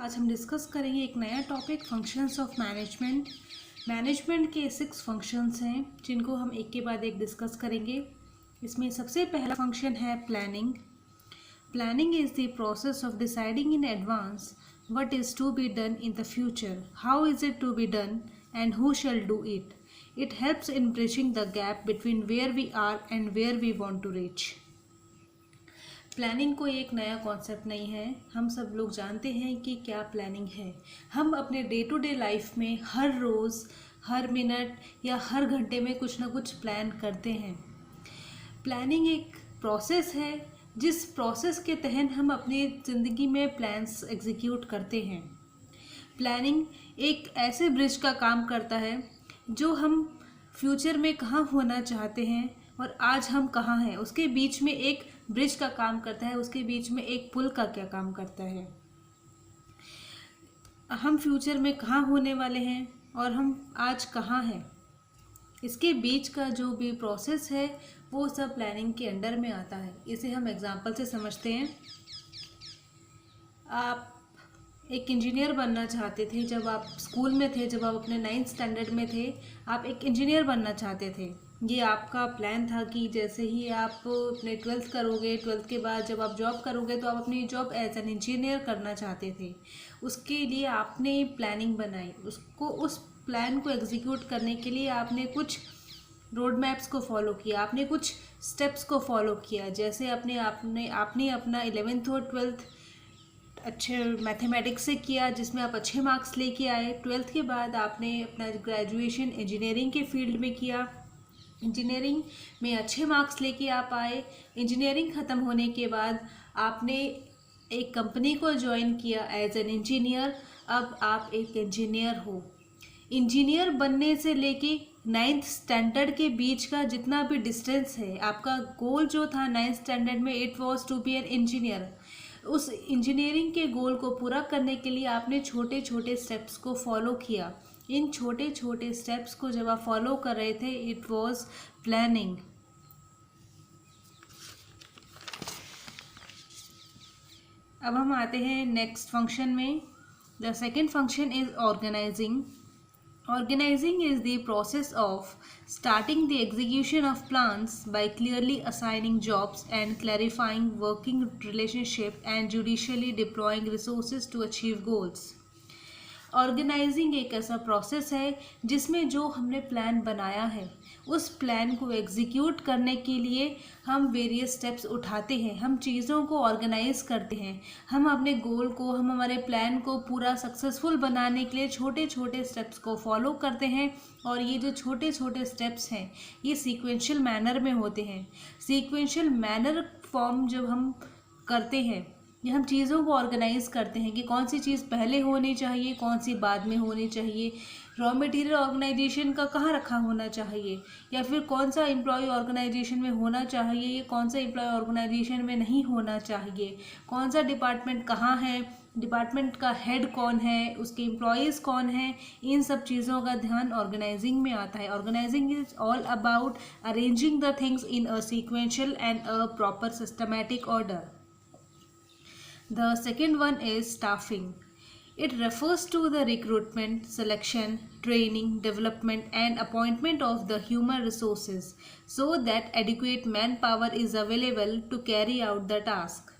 आज हम डिस्कस करेंगे एक नया topic functions of management. Management के 6 फंक्शंस हैं जिनको हम एक के बाद एक डिस्कस करेंगे। इसमें सबसे पहला फंक्शन है planning. Planning is the process of deciding in advance what is to be done in the future, how is it to be done, and who shall do it. It helps in bridging the gap between where we are and where we want to reach. Planning कोई एक नया concept नहीं है, हम सब लोग जानते हैं कि क्या प्लानिंग है। हम अपने डे टू डे लाइफ में हर रोज़, हर मिनट या हर घंटे में कुछ ना कुछ प्लान करते हैं। प्लानिंग एक प्रोसेस है जिस प्रोसेस के तहत हम अपनी ज़िंदगी में प्लान्स एग्जीक्यूट करते हैं। प्लानिंग एक ऐसे ब्रिज का काम करता है जो हम फ्यूचर में कहाँ होना चाहते हैं और आज हम कहाँ हैं, उसके बीच में एक ब्रिज का काम करता है, उसके बीच में एक पुल का क्या काम करता है। हम फ्यूचर में कहाँ होने वाले हैं और हम आज कहाँ हैं, इसके बीच का जो भी प्रोसेस है वो सब प्लानिंग के अंडर में आता है। इसे हम एग्जांपल से समझते हैं। आप एक इंजीनियर बनना चाहते थे, जब आप स्कूल में थे, जब आप अपने 9th स्टैंडर्ड में थे, आप एक इंजीनियर बनना चाहते थे। ये आपका प्लान था कि जैसे ही आप अपने 12th करोगे, 12th के बाद जब आप जॉब करोगे तो आप अपनी जॉब एज एन इंजीनियर करना चाहते थे। उसके लिए आपने प्लानिंग बनाई, उस प्लान को एग्जीक्यूट करने के लिए आपने कुछ रोड मैप्स को फॉलो किया, आपने कुछ स्टेप्स को फॉलो किया। जैसे आपने अपना 11th और 12th अच्छे मैथमेटिक्स से किया, जिसमें आप अच्छे मार्क्स लेके आए। 12th के बाद आपने अपना ग्रेजुएशन इंजीनियरिंग के फील्ड में किया, इंजीनियरिंग में अच्छे मार्क्स लेके आप आए। इंजीनियरिंग ख़त्म होने के बाद आपने एक कंपनी को ज्वाइन किया एज एन इंजीनियर। अब आप एक इंजीनियर हो। इंजीनियर बनने से लेके 9th स्टैंडर्ड के बीच का जितना भी डिस्टेंस है, आपका गोल जो था 9th स्टैंडर्ड में, it was to be an engineer. उस इंजीनियरिंग के गोल को पूरा करने के लिए आपने छोटे छोटे स्टेप्स को फॉलो किया। इन छोटे छोटे स्टेप्स को जब आप फॉलो कर रहे थे, इट वाज प्लानिंग। अब हम आते हैं नेक्स्ट फंक्शन में। The second function is organizing. Organizing is the process of starting the execution of plans by clearly assigning jobs and clarifying working relationship and judiciously deploying resources to achieve goals. Organizing एक ऐसा process है जिसमें जो हमने plan बनाया है उस plan को एग्जीक्यूट करने के लिए हम वेरियस स्टेप्स उठाते हैं, हम चीज़ों को ऑर्गेनाइज करते हैं। हम अपने गोल को, हम हमारे प्लान को पूरा सक्सेसफुल बनाने के लिए छोटे छोटे स्टेप्स को फॉलो करते हैं। और ये जो छोटे छोटे स्टेप्स हैं ये सीक्वेंशियल मैनर में होते हैं। सीक्वेंशियल मैनर फॉर्म जब हम करते हैं, ये हम चीज़ों को ऑर्गेनाइज करते हैं कि कौन सी चीज़ पहले होनी चाहिए, कौन सी बाद में होनी चाहिए, रॉ मटेरियल ऑर्गेनाइजेशन का कहाँ रखा होना चाहिए, या फिर कौन सा एम्प्लॉय ऑर्गेनाइजेशन में होना चाहिए, कौन सा एम्प्लॉय ऑर्गेनाइजेशन में नहीं होना चाहिए, कौन सा डिपार्टमेंट कहाँ है, डिपार्टमेंट का हेड कौन है, उसके एम्प्लॉयज़ कौन हैं। इन सब चीज़ों का ध्यान ऑर्गेनाइजिंग में आता है। Organizing is all about arranging the things in a sequential and a proper systematic order. The second one is staffing. It refers to the recruitment, selection, training, development and appointment of the human resources so that adequate manpower is available to carry out the task.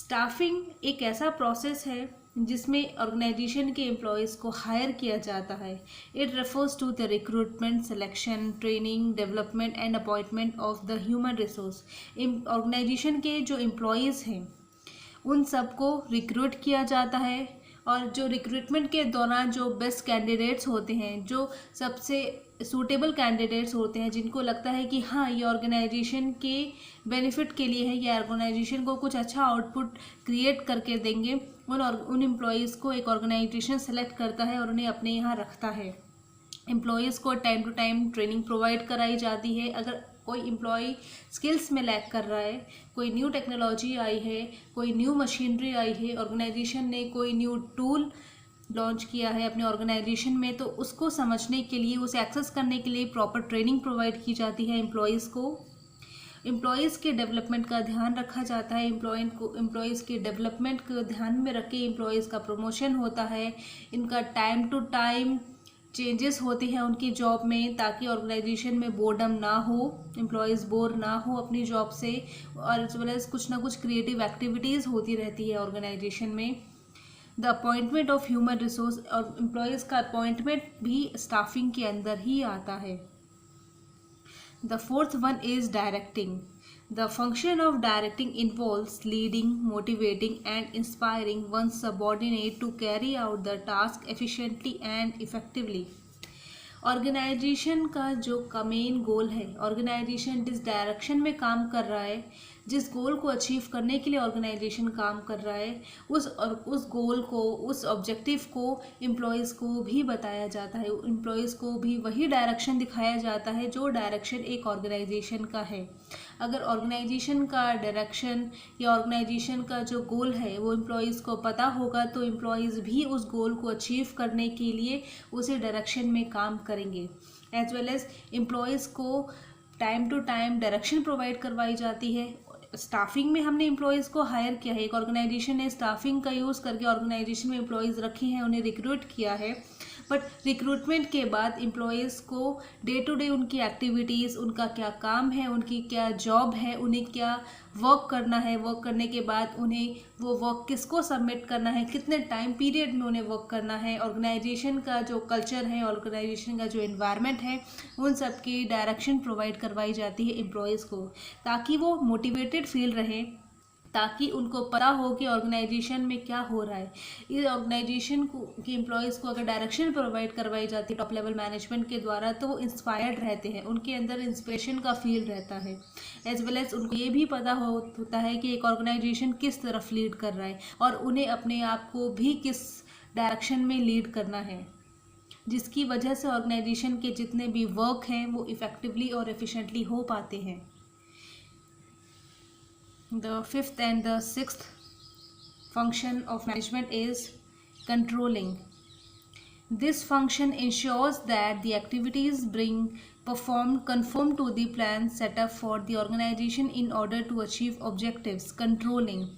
Staffing एक ऐसा process है जिसमें organisation के employees को higher किया जाता है। It refers to the recruitment, selection, training, development and appointment of the human resource. Organization के जो एम्प्लॉयज़ हैं उन सबको रिक्रूट किया जाता है, और जो रिक्रूटमेंट के दौरान जो बेस्ट कैंडिडेट्स होते हैं, जो सबसे सूटेबल कैंडिडेट्स होते हैं, जिनको लगता है कि हाँ ये ऑर्गेनाइजेशन के बेनिफिट के लिए है, या ऑर्गेनाइजेशन को कुछ अच्छा आउटपुट क्रिएट करके देंगे, उन एम्प्लॉयज़ को एक ऑर्गेनाइजेशन सेलेक्ट करता है और उन्हें अपने यहाँ रखता है। एम्प्लॉयज़ को time to time training provide कराई जाती है। अगर कोई एम्प्लॉय स्किल्स में लैक कर रहा है, कोई न्यू टेक्नोलॉजी आई है, कोई न्यू मशीनरी आई है, ऑर्गेनाइजेशन ने कोई न्यू टूल लॉन्च किया है अपने ऑर्गेनाइजेशन में, तो उसको समझने के लिए, उसे एक्सेस करने के लिए प्रॉपर ट्रेनिंग प्रोवाइड की जाती है एम्प्लॉयज़ को। एम्प्लॉयज़ के डेवलपमेंट का ध्यान रखा जाता है, एम्प्लॉयज़ के डेवलपमेंट को ध्यान में रख के एम्प्लॉयज़ का प्रमोशन होता है, इनका टाइम टू टाइम चेंजेस होते हैं उनकी जॉब में, ताकि ऑर्गेनाइजेशन में बोर्डम ना हो, एम्प्लॉयज़ बोर ना हो अपनी जॉब से, और एज वेल एज कुछ ना कुछ क्रिएटिव एक्टिविटीज़ होती रहती है ऑर्गेनाइजेशन में। The appointment of human resource, और एम्प्लॉयज़ का अपॉइंटमेंट भी स्टाफिंग के अंदर ही आता है। The fourth one is directing. The function of directing involves leading, motivating, and inspiring one's subordinate to carry out the task efficiently and effectively. Organization का जो main goal है, ऑर्गेनाइजेशन जिस डायरेक्शन में काम कर रहा है, जिस गोल को अचीव करने के लिए ऑर्गेनाइजेशन काम कर रहा है, उस गोल को, उस ऑब्जेक्टिव को एम्प्लॉयज़ को भी बताया जाता है, एम्प्लॉयज़ को भी वही डायरेक्शन दिखाया जाता है जो डायरेक्शन एक ऑर्गेनाइजेशन का है। अगर ऑर्गेनाइजेशन का डायरेक्शन या ऑर्गेनाइजेशन का जो गोल है वो एम्प्लॉयज़ को पता होगा, तो एम्प्लॉयज़ भी उस गोल को अचीव करने के लिए उसी डायरेक्शन में काम करेंगे। एज वेल एज एम्प्लॉयज़ को time to time direction provide करवाई जाती है। स्टाफिंग में हमने एम्प्लॉयज़ को हायर किया है, एक ऑर्गेनाइजेशन ने स्टाफिंग का यूज़ करके ऑर्गेनाइजेशन में एम्प्लॉयज़ रखे हैं, उन्हें रिक्रूट किया है, बट रिक्रूटमेंट के बाद एम्प्लॉयज़ को डे टू डे उनकी एक्टिविटीज़, उनका क्या काम है, उनकी क्या जॉब है, उन्हें क्या वर्क करना है, वर्क करने के बाद उन्हें वो वर्क किसको सबमिट करना है, कितने टाइम पीरियड में उन्हें वर्क करना है, ऑर्गेनाइजेशन का जो कल्चर है, ऑर्गेनाइजेशन का जो एनवायरनमेंट है, उन सब की डायरेक्शन प्रोवाइड करवाई जाती है एम्प्लॉयज़ को, ताकि वो मोटिवेटेड फील रहे, ताकि उनको पता हो कि ऑर्गेनाइजेशन में क्या हो रहा है। इस ऑर्गेनाइजेशन को के एम्प्लॉयज़ को अगर डायरेक्शन प्रोवाइड करवाई जाती है टॉप लेवल मैनेजमेंट के द्वारा, तो वो इंस्पायर्ड रहते हैं, उनके अंदर इंस्पिरेशन का फील रहता है। एज वेल एज उनको ये भी पता होता है कि एक ऑर्गेनाइजेशन किस तरफ लीड कर रहा है, और उन्हें अपने आप को भी किस डायरेक्शन में लीड करना है, जिसकी वजह से ऑर्गेनाइजेशन के जितने भी वर्क हैं वो इफ़ेक्टिवली और एफिशिएंटली हो पाते हैं। The fifth and the sixth function of management is controlling. This function ensures that the activities performed conform to the plan set up for the organization in order to achieve objectives. Controlling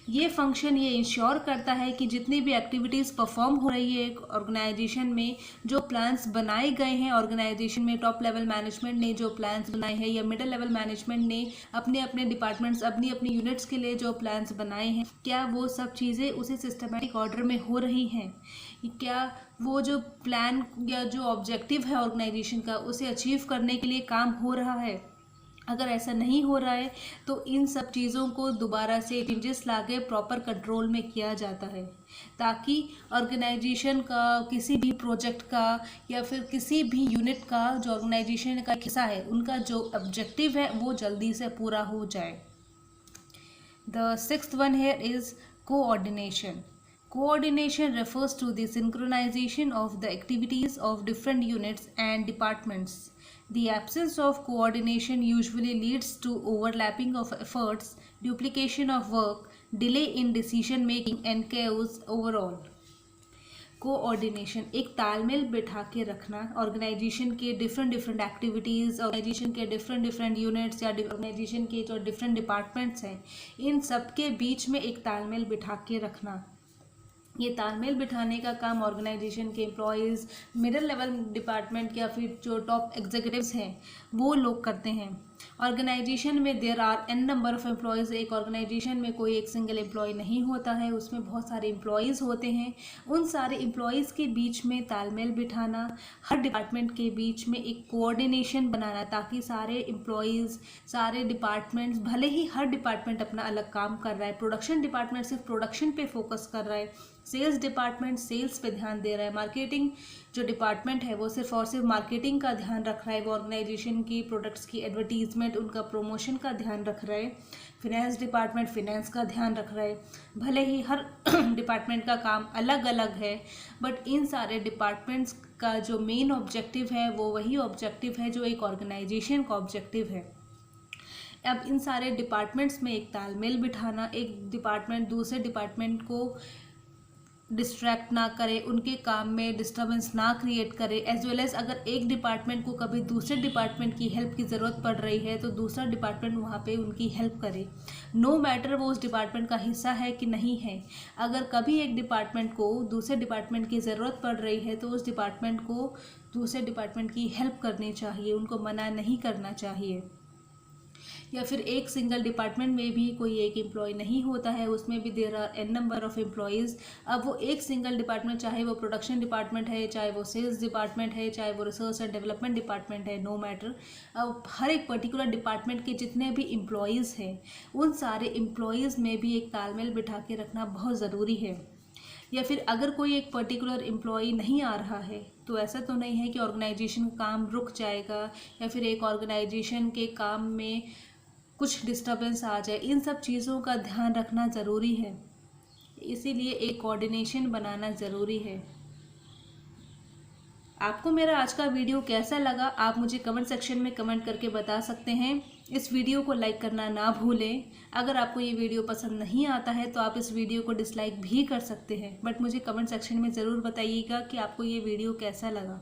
ये function ये ensure करता है कि जितनी भी activities perform हो रही है एक ऑर्गेनाइजेशन में, जो प्लान्स बनाए गए हैं ऑर्गेनाइजेशन में, टॉप लेवल मैनेजमेंट ने जो प्लान्स बनाए हैं या मिडिल लेवल मैनेजमेंट ने अपने अपने डिपार्टमेंट्स, अपनी अपनी यूनिट्स के लिए जो प्लान्स बनाए हैं, क्या वो सब चीज़ें उसी सिस्टमेटिक ऑर्डर में हो रही हैं, क्या वो जो प्लान या जो ऑब्जेक्टिव है ऑर्गेनाइजेशन का उसे अचीव करने के लिए काम हो रहा है। अगर ऐसा नहीं हो रहा है तो इन सब चीज़ों को दोबारा से चेंजेस लाके प्रॉपर कंट्रोल में किया जाता है, ताकि ऑर्गेनाइजेशन का किसी भी प्रोजेक्ट का या फिर किसी भी यूनिट का जो ऑर्गेनाइजेशन का हिस्सा है, उनका जो ऑब्जेक्टिव है वो जल्दी से पूरा हो जाए। The sixth one here is coordination. Coordination refers to the synchronization of the activities of different units and departments. The absence of coordination usually leads to overlapping of efforts, duplication of work, delay in decision making, and chaos overall. Coordination एक तालमेल बिठा के रखना, organisation के different activities, organisation के different units या organisation के जो डिफरेंट डिपार्टमेंट्स हैं, इन सब के बीच में एक तालमेल बिठा के रखना। ये तालमेल बिठाने का काम ऑर्गेनाइजेशन के एम्प्लॉयज़, मिडिल लेवल डिपार्टमेंट या फिर जो टॉप एग्जीक्यूटिव्स हैं वो लोग करते हैं। ऑर्गेनाइजेशन में there are an number of employees. एक ऑर्गेनाइजेशन में कोई एक सिंगल एम्प्लॉय नहीं होता है, उसमें बहुत सारे एम्प्लॉयज़ होते हैं। उन सारे एम्प्लॉयज़ के बीच में तालमेल बिठाना, हर डिपार्टमेंट के बीच में एक कोऑर्डिनेशन बनाना, ताकि सारे एम्प्लॉयज़, सारे डिपार्टमेंट्स, भले ही हर डिपार्टमेंट अपना अलग काम कर रहा है, प्रोडक्शन डिपार्टमेंट सिर्फ प्रोडक्शन पे फोकस कर रहा है, सेल्स डिपार्टमेंट सेल्स पे ध्यान दे रहा है, मार्केटिंग जो डिपार्टमेंट है वो सिर्फ और सिर्फ मार्केटिंग का ध्यान रख रहा है, वो ऑर्गेनाइजेशन की प्रोडक्ट्स की एडवर्टीजमेंट, उनका प्रमोशन का ध्यान रख रहा है। फिनेंस डिपार्टमेंट फिनेंस का ध्यान रख रहा है। भले ही हर डिपार्टमेंट का काम अलग अलग है, बट इन सारे डिपार्टमेंट्स का जो मेन ऑब्जेक्टिव है वो वही ऑब्जेक्टिव है जो एक ऑर्गेनाइजेशन का ऑब्जेक्टिव है। अब इन सारे डिपार्टमेंट्स में एक तालमेल बिठाना, एक डिपार्टमेंट दूसरे डिपार्टमेंट को डिस्ट्रैक्ट ना करे, उनके काम में डिस्टर्बेंस ना क्रिएट करे, एज वेल एज अगर एक डिपार्टमेंट को कभी दूसरे डिपार्टमेंट की हेल्प की ज़रूरत पड़ रही है तो दूसरा डिपार्टमेंट वहाँ पे उनकी हेल्प करे, नो मैटर वो उस डिपार्टमेंट का हिस्सा है कि नहीं है। अगर कभी एक डिपार्टमेंट को दूसरे डिपार्टमेंट की ज़रूरत पड़ रही है तो उस डिपार्टमेंट को दूसरे डिपार्टमेंट की हेल्प करनी चाहिए, उनको मना नहीं करना चाहिए। या फिर एक सिंगल डिपार्टमेंट में भी कोई एक एम्प्लॉय नहीं होता है, उसमें भी there are an number of employees. अब वो एक सिंगल डिपार्टमेंट, चाहे वो प्रोडक्शन डिपार्टमेंट है, चाहे वो सेल्स डिपार्टमेंट है, चाहे वो रिसर्च एंड डेवलपमेंट डिपार्टमेंट है, नो मैटर। अब हर एक पर्टिकुलर डिपार्टमेंट के जितने भी एम्प्लॉयज़ हैं उन सारे एम्प्लॉयज़ में भी एक तालमेल बिठा के रखना बहुत ज़रूरी है। या फिर अगर कोई एक पर्टिकुलर एम्प्लॉई नहीं आ रहा है तो ऐसा तो नहीं है कि ऑर्गेनाइजेशन का काम रुक जाएगा या फिर एक ऑर्गेनाइजेशन के काम में कुछ डिस्टर्बेंस आ जाए। इन सब चीज़ों का ध्यान रखना ज़रूरी है, इसीलिए एक कोऑर्डिनेशन बनाना ज़रूरी है। आपको मेरा आज का वीडियो कैसा लगा आप मुझे कमेंट सेक्शन में कमेंट करके बता सकते हैं। इस वीडियो को लाइक करना ना भूलें। अगर आपको ये वीडियो पसंद नहीं आता है तो आप इस वीडियो को डिसलाइक भी कर सकते हैं, बट मुझे कमेंट सेक्शन में ज़रूर बताइएगा कि आपको ये वीडियो कैसा लगा।